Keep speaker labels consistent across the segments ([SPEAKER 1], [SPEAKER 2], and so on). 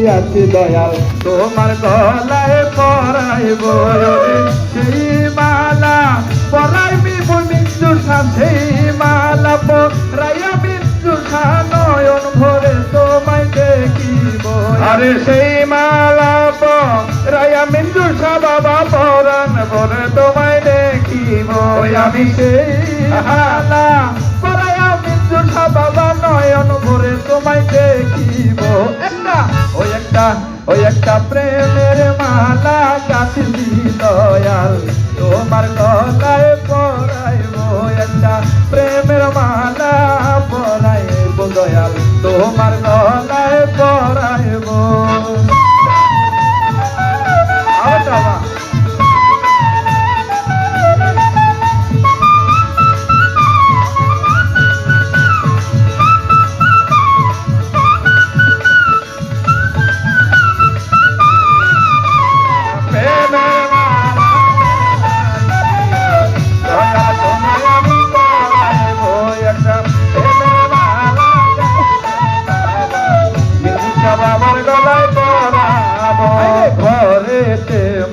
[SPEAKER 1] আছি দয়াল তোমার গলায় পরাইব সেই মালা পরাইবি মৃত্যুর সাথে মালা পরাইয়া মৃত্যুর নয়ন ভরে তোমায় দেখিব আরে সেই মালা পরাইয়া মৃত্যুর বাবা পরাণ ভরে তোমায় দেখিব আমি সেই মালা পরাইয়া মৃত্যুর বাবা নয়ন ভরে তোমায় দেখিব ওই একটা প্রেমের মালা গাঁথলি দয়াল তোমার গলায় পরাইব একটা প্রেমের মালা পরাইব দয়াল তোমার গলায় পরাইব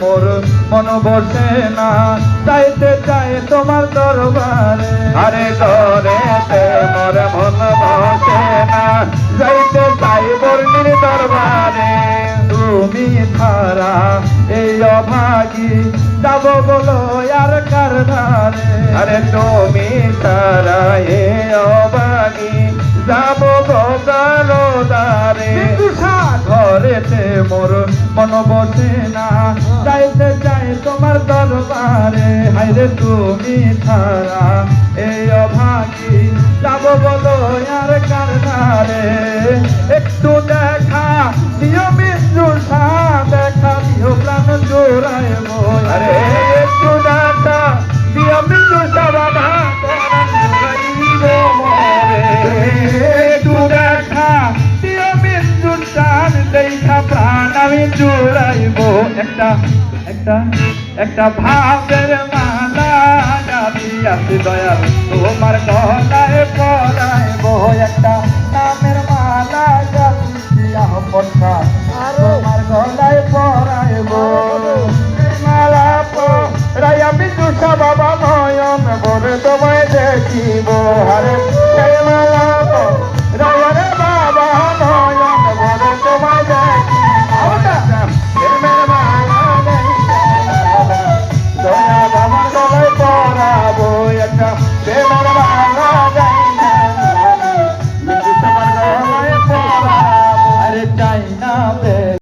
[SPEAKER 1] মোর মন বসে না চাইতে চাই তোমার দরবারে আরে ঘরেতে মোর মন বসে না যাইতে চাই বর্ণির দরবারে তুমি ছাড়া এই অভাগী যাব বলো আর কার ধারে আরে তুমি ছাড়া এই অভাগী যাব কারো দ্বারে ঘরেতে মোর মন বসে না চাইতে চাই তোমার দরবারে হাইরে তুমি ছাড়া এই অভাগী যাব বলো আর কার ধারে একটু দেখা দিও মৃত্যু দেখা দিও প্রাণ জোড়াইব আরে একটু দেখা দিও মৃত্যু বাবা একটু দেখা দিও মৃত্যু দেখা প্রাণ আমি জোড়াইব একটা ভাবের মালা গাঁথি আছি দয়াল তোমার গলায় পরাইব একটা নামের মালা গাঁথি তোমার গলায় পরাইব মালা পরাইয়া মৃত্যু বাবা নয়ন ভরে তোমায় দেখিব হারে সেই মালা পরাইয়া বাবা নয়ন ভরে তোমায় দেখিব